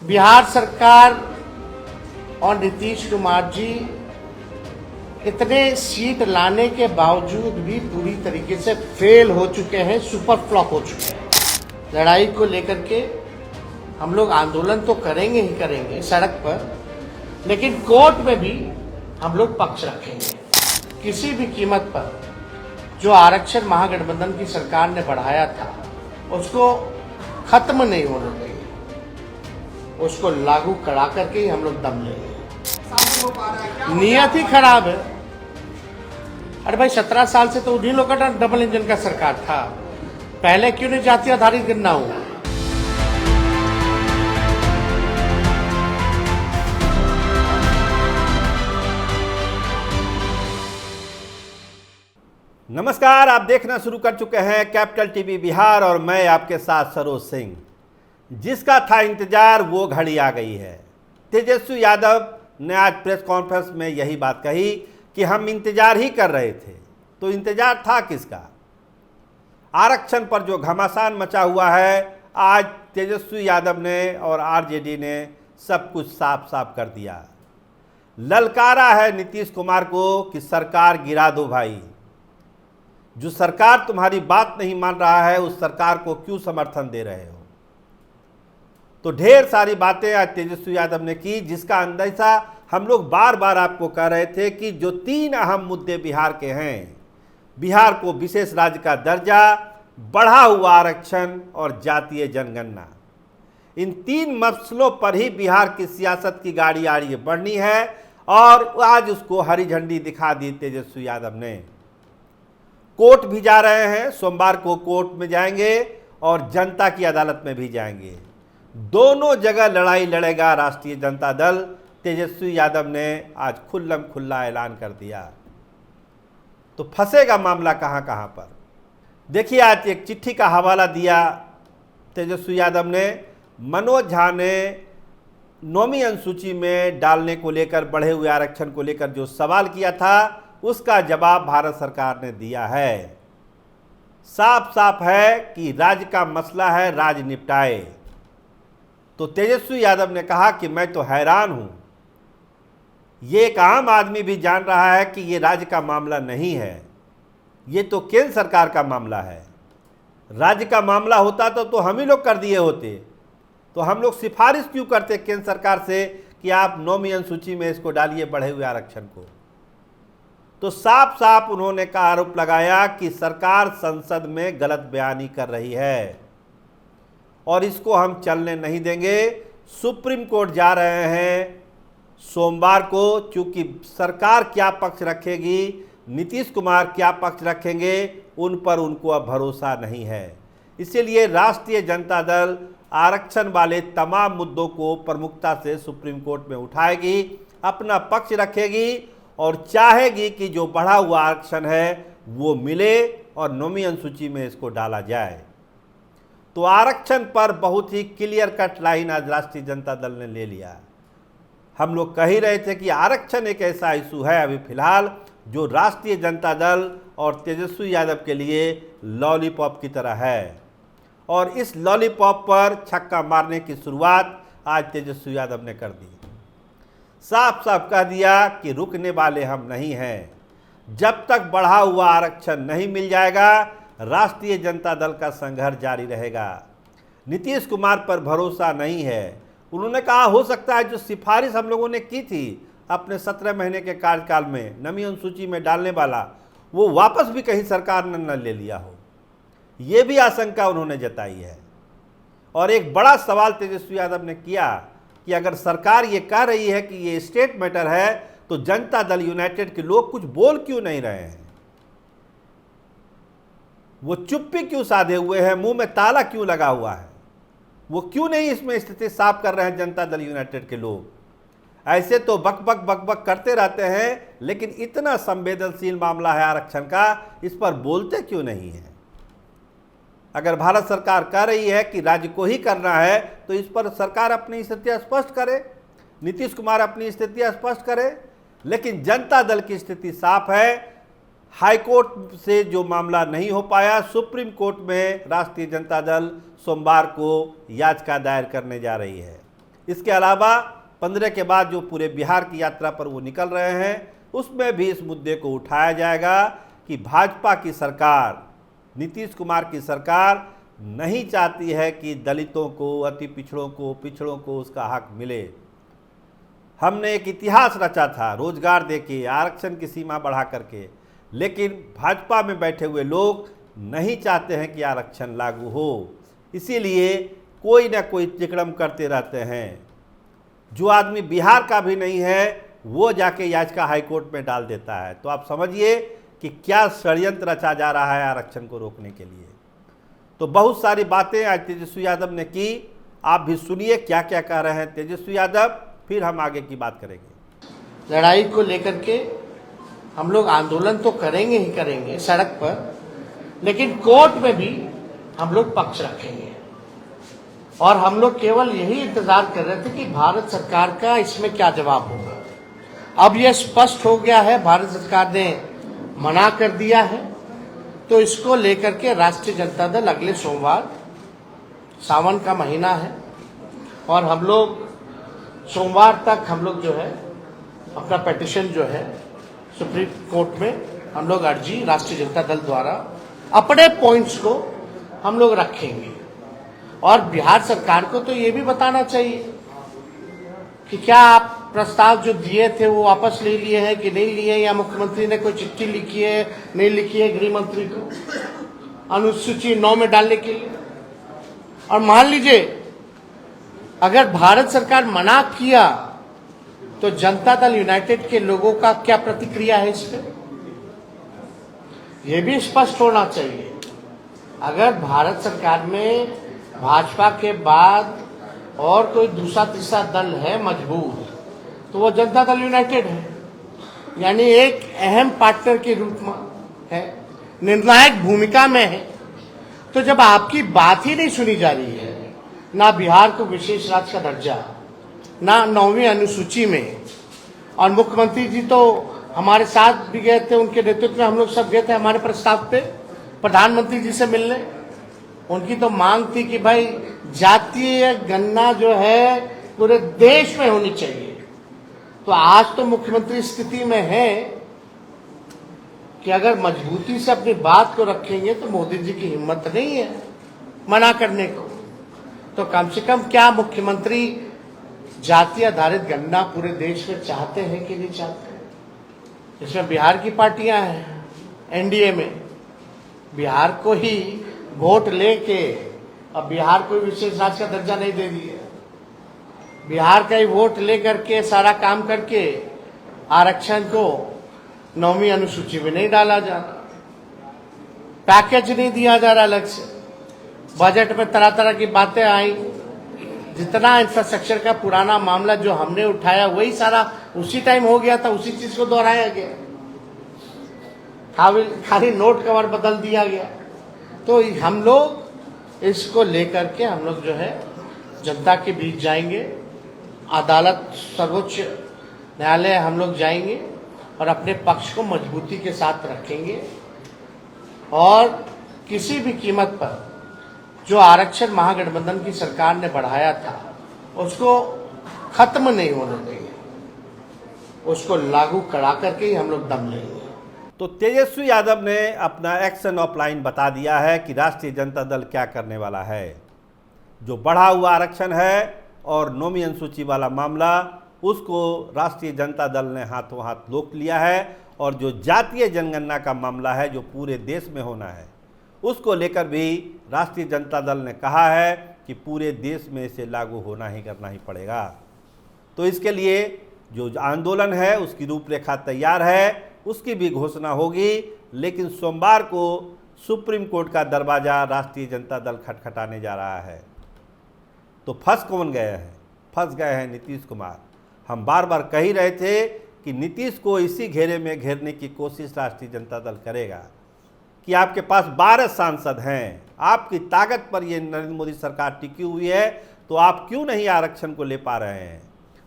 बिहार सरकार और नीतीश कुमार जी इतने सीट लाने के बावजूद भी पूरी तरीके से फेल हो चुके हैं, सुपर फ्लॉप हो चुके हैं। लड़ाई को लेकर के हम लोग आंदोलन तो करेंगे ही करेंगे सड़क पर, लेकिन कोर्ट में भी हम लोग पक्ष रखेंगे। किसी भी कीमत पर जो आरक्षण महागठबंधन की सरकार ने बढ़ाया था उसको खत्म नहीं होने देंगे, उसको लागू करा करके ही हम लोग दम लेंगे। नियत ही खराब है। अरे भाई 17 साल से तो उन्हीं लोग का डबल इंजन का सरकार था, पहले क्यों नहीं जाति आधारित गिनना हुआ? नमस्कार, आप देखना शुरू कर चुके हैं कैपिटल टीवी बिहार और मैं आपके साथ सरोज सिंह। जिसका था इंतजार वो घड़ी आ गई है। तेजस्वी यादव ने आज प्रेस कॉन्फ्रेंस में यही बात कही कि हम इंतजार ही कर रहे थे। तो इंतजार था किसका? आरक्षण पर जो घमासान मचा हुआ है, आज तेजस्वी यादव ने और आरजेडी ने सब कुछ साफ साफ कर दिया। ललकारा है नीतीश कुमार को कि सरकार गिरा दो भाई। जो सरकार तुम्हारी बात नहीं मान रहा है उस सरकार को क्यों समर्थन दे रहे हो? तो ढेर सारी बातें आज तेजस्वी यादव ने की, जिसका अंदेशा हम लोग बार बार आपको कह रहे थे कि जो 3 अहम मुद्दे बिहार के हैं, बिहार को विशेष राज्य का दर्जा, बढ़ा हुआ आरक्षण और जातीय जनगणना, इन 3 मसलों पर ही बिहार की सियासत की गाड़ी आगे बढ़नी है। और आज उसको हरी झंडी दिखा दी तेजस्वी यादव ने। कोर्ट भी जा रहे हैं, सोमवार को कोर्ट में जाएंगे और जनता की अदालत में भी जाएंगे। दोनों जगह लड़ाई लड़ेगा राष्ट्रीय जनता दल। तेजस्वी यादव ने आज खुल्लम खुल्ला ऐलान कर दिया। तो फंसेगा मामला कहां कहां पर? देखिए, आज एक चिट्ठी का हवाला दिया तेजस्वी यादव ने। मनोज झा ने 9वीं अनुसूची में डालने को लेकर, बढ़े हुए आरक्षण को लेकर जो सवाल किया था उसका जवाब भारत सरकार ने दिया है। साफ साफ है कि राज्य का मसला है, राज्य निपटाए। तो तेजस्वी यादव ने कहा कि मैं तो हैरान हूं, ये एक आम आदमी भी जान रहा है कि ये राज्य का मामला नहीं है, ये तो केंद्र सरकार का मामला है। राज्य का मामला होता तो हम ही लोग कर दिए होते। तो हम लोग सिफारिश क्यों करते केंद्र सरकार से कि आप 9वीं अनुसूची में इसको डालिए, बढ़े हुए आरक्षण को? तो साफ साफ उन्होंने का आरोप लगाया कि सरकार संसद में गलत बयानी कर रही है और इसको हम चलने नहीं देंगे। सुप्रीम कोर्ट जा रहे हैं सोमवार को, चूंकि सरकार क्या पक्ष रखेगी, नीतीश कुमार क्या पक्ष रखेंगे, उन पर उनको अब भरोसा नहीं है। इसीलिए राष्ट्रीय जनता दल आरक्षण वाले तमाम मुद्दों को प्रमुखता से सुप्रीम कोर्ट में उठाएगी, अपना पक्ष रखेगी और चाहेगी कि जो बढ़ा हुआ आरक्षण है वो मिले और 9वीं अनुसूची में इसको डाला जाए। तो आरक्षण पर बहुत ही क्लियर कट लाइन आज राष्ट्रीय जनता दल ने ले लिया। हम लोग कह ही रहे थे कि आरक्षण एक ऐसा इशू है अभी फिलहाल जो राष्ट्रीय जनता दल और तेजस्वी यादव के लिए लॉलीपॉप की तरह है। और इस लॉलीपॉप पर छक्का मारने की शुरुआत आज तेजस्वी यादव ने कर दी। साफ साफ कह दिया कि रुकने वाले हम नहीं हैं। जब तक बढ़ा हुआ आरक्षण नहीं मिल जाएगा, राष्ट्रीय जनता दल का संघर्ष जारी रहेगा। नीतीश कुमार पर भरोसा नहीं है। उन्होंने कहा हो सकता है जो सिफारिश हम लोगों ने की थी अपने 17 महीने के कार्यकाल में 9वीं अनुसूची में डालने वाला, वो वापस भी कहीं सरकार ने न ले लिया हो, ये भी आशंका उन्होंने जताई है। और एक बड़ा सवाल तेजस्वी यादव ने किया कि अगर सरकार ये कह रही है कि ये स्टेट मैटर है तो जनता दल यूनाइटेड के लोग कुछ बोल क्यों नहीं रहे हैं? वो चुप्पी क्यों साधे हुए हैं? मुंह में ताला क्यों लगा हुआ है? वो क्यों नहीं इसमें स्थिति साफ कर रहे हैं जनता दल यूनाइटेड के लोग? ऐसे तो बक बक बक बक करते रहते हैं, लेकिन इतना संवेदनशील मामला है आरक्षण का, इस पर बोलते क्यों नहीं है? अगर भारत सरकार कह रही है कि राज्य को ही करना है तो इस पर सरकार अपनी स्थिति स्पष्ट करे, नीतीश कुमार अपनी स्थिति स्पष्ट करे। लेकिन जनता दल की स्थिति साफ है। हाईकोर्ट से जो मामला नहीं हो पाया, सुप्रीम कोर्ट में राष्ट्रीय जनता दल सोमवार को याचिका दायर करने जा रही है। इसके अलावा 15 के बाद जो पूरे बिहार की यात्रा पर वो निकल रहे हैं, उसमें भी इस मुद्दे को उठाया जाएगा कि भाजपा की सरकार, नीतीश कुमार की सरकार नहीं चाहती है कि दलितों को, अति पिछड़ों को उसका हक मिले। हमने एक इतिहास रचा था रोजगार देके, आरक्षण की सीमा बढ़ा करके, लेकिन भाजपा में बैठे हुए लोग नहीं चाहते हैं कि आरक्षण लागू हो, इसीलिए कोई ना कोई तिकड़म करते रहते हैं। जो आदमी बिहार का भी नहीं है वो जाके याचिका हाईकोर्ट में डाल देता है। तो आप समझिए कि क्या षड्यंत्र रचा जा रहा है आरक्षण को रोकने के लिए। तो बहुत सारी बातें आज तेजस्वी यादव ने की, आप भी सुनिए क्या क्या कह रहे हैं तेजस्वी यादव, फिर हम आगे की बात करेंगे। लड़ाई को लेकर के हम लोग आंदोलन तो करेंगे ही करेंगे सड़क पर, लेकिन कोर्ट में भी हम लोग पक्ष रखेंगे। और हम लोग केवल यही इंतजार कर रहे थे कि भारत सरकार का इसमें क्या जवाब होगा। अब यह स्पष्ट हो गया है, भारत सरकार ने मना कर दिया है, तो इसको लेकर के राष्ट्रीय जनता दल अगले सोमवार, सावन का महीना है और हम लोग सोमवार तक हम लोग जो है अपना पिटीशन जो है सुप्रीम कोर्ट में हम लोग अर्जी राष्ट्रीय जनता दल द्वारा अपने पॉइंट्स को हम लोग रखेंगे। और बिहार सरकार को तो ये भी बताना चाहिए कि क्या आप प्रस्ताव जो दिए थे वो वापस ले लिए हैं कि नहीं लिए, या मुख्यमंत्री ने कोई चिट्ठी लिखी है नहीं लिखी है गृह मंत्री को अनुसूची 9 में डालने के लिए। और मान लीजिए अगर भारत सरकार मना किया तो जनता दल यूनाइटेड के लोगों का क्या प्रतिक्रिया है इस पर, यह भी स्पष्ट होना चाहिए। अगर भारत सरकार में भाजपा के बाद और कोई दूसरा तीसरा दल है मजबूत, तो वो जनता दल यूनाइटेड है, यानी एक अहम पार्टनर के रूप में है, निर्णायक भूमिका में है। तो जब आपकी बात ही नहीं सुनी जा रही है, ना बिहार को विशेष राज्य का दर्जा, ना 9वीं अनुसूची में, और मुख्यमंत्री जी तो हमारे साथ भी गए थे, उनके नेतृत्व में हम लोग सब गए थे हमारे प्रस्ताव पे प्रधानमंत्री जी से मिलने। उनकी तो मांग थी कि भाई जातीय गणना जो है पूरे देश में होनी चाहिए। तो आज तो मुख्यमंत्री स्थिति में है कि अगर मजबूती से अपनी बात को रखेंगे तो मोदी जी की हिम्मत नहीं है मना करने को। तो कम से कम क्या मुख्यमंत्री जाति आधारित गणना पूरे देश में चाहते हैं कि नहीं चाहते? इसमें बिहार की पार्टियां हैं एनडीए में, बिहार को ही वोट लेके अब बिहार को विशेष राज्य का दर्जा नहीं दे दिया, बिहार का ही वोट लेकर के सारा काम करके आरक्षण को 9वीं अनुसूची में नहीं डाला जा रहा, पैकेज नहीं दिया जा रहा अलग से। बजट में तरह तरह की बातें आई, जितना इंफ्रास्ट्रक्चर का पुराना मामला जो हमने उठाया वही सारा उसी टाइम हो गया था, उसी चीज को दोहराया गया, खाली नोट कवर बदल दिया गया। तो हम लोग इसको लेकर के हम लोग जो है जनता के बीच जाएंगे, अदालत सर्वोच्च न्यायालय हम लोग जाएंगे और अपने पक्ष को मजबूती के साथ रखेंगे। और किसी भी कीमत पर जो आरक्षण महागठबंधन की सरकार ने बढ़ाया था उसको खत्म नहीं होने देंगे, उसको लागू करा करके ही हम लोग दम लेंगे। तो तेजस्वी यादव ने अपना एक्शन ऑफ लाइन बता दिया है कि राष्ट्रीय जनता दल क्या करने वाला है। जो बढ़ा हुआ आरक्षण है और 9वीं अनुसूची वाला मामला, उसको राष्ट्रीय जनता दल ने हाथों हाथ रोक लिया है। और जो जातीय जनगणना का मामला है जो पूरे देश में होना है, उसको लेकर भी राष्ट्रीय जनता दल ने कहा है कि पूरे देश में इसे लागू होना ही करना ही पड़ेगा। तो इसके लिए जो आंदोलन है उसकी रूपरेखा तैयार है, उसकी भी घोषणा होगी। लेकिन सोमवार को सुप्रीम कोर्ट का दरवाज़ा राष्ट्रीय जनता दल खटखटाने जा रहा है। तो फंस कौन गए हैं? फंस गए हैं नीतीश कुमार। हम बार बार कह ही रहे थे कि नीतीश को इसी घेरे में घेरने की कोशिश राष्ट्रीय जनता दल करेगा कि आपके पास 12 सांसद हैं, आपकी ताकत पर ये नरेंद्र मोदी सरकार टिकी हुई है, तो आप क्यों नहीं आरक्षण को ले पा रहे हैं?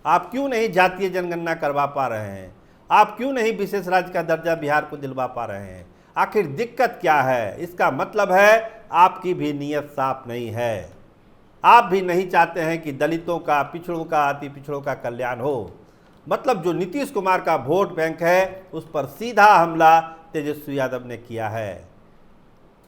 आप क्यों नहीं जातीय जनगणना करवा पा रहे हैं? आप क्यों नहीं विशेष राज्य का दर्जा बिहार को दिलवा पा रहे हैं? आखिर दिक्कत क्या है? इसका मतलब है आपकी भी नीयत साफ नहीं है। आप भी नहीं चाहते हैं कि दलितों का, पिछड़ों का, अति पिछड़ों का कल्याण हो। मतलब जो नीतीश कुमार का वोट बैंक है उस पर सीधा हमला तेजस्वी यादव ने किया है।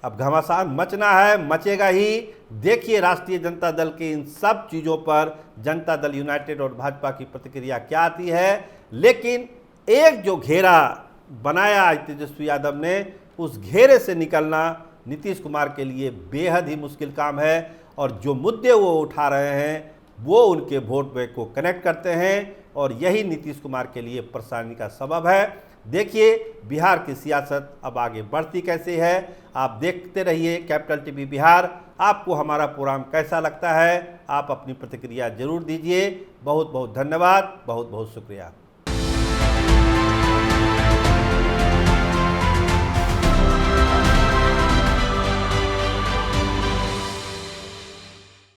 अब घमासान मचना है, मचेगा ही। देखिए राष्ट्रीय जनता दल के इन सब चीज़ों पर जनता दल यूनाइटेड और भाजपा की प्रतिक्रिया क्या आती है। लेकिन एक जो घेरा बनाया तेजस्वी यादव ने, उस घेरे से निकलना नीतीश कुमार के लिए बेहद ही मुश्किल काम है। और जो मुद्दे वो उठा रहे हैं वो उनके वोट बैंक को कनेक्ट करते हैं और यही नीतीश कुमार के लिए परेशानी का सबब है। देखिए बिहार की सियासत अब आगे बढ़ती कैसे है। आप देखते रहिए कैपिटल टीवी बिहार। आपको हमारा प्रोग्राम कैसा लगता है, आप अपनी प्रतिक्रिया जरूर दीजिए। बहुत बहुत धन्यवाद, बहुत बहुत शुक्रिया।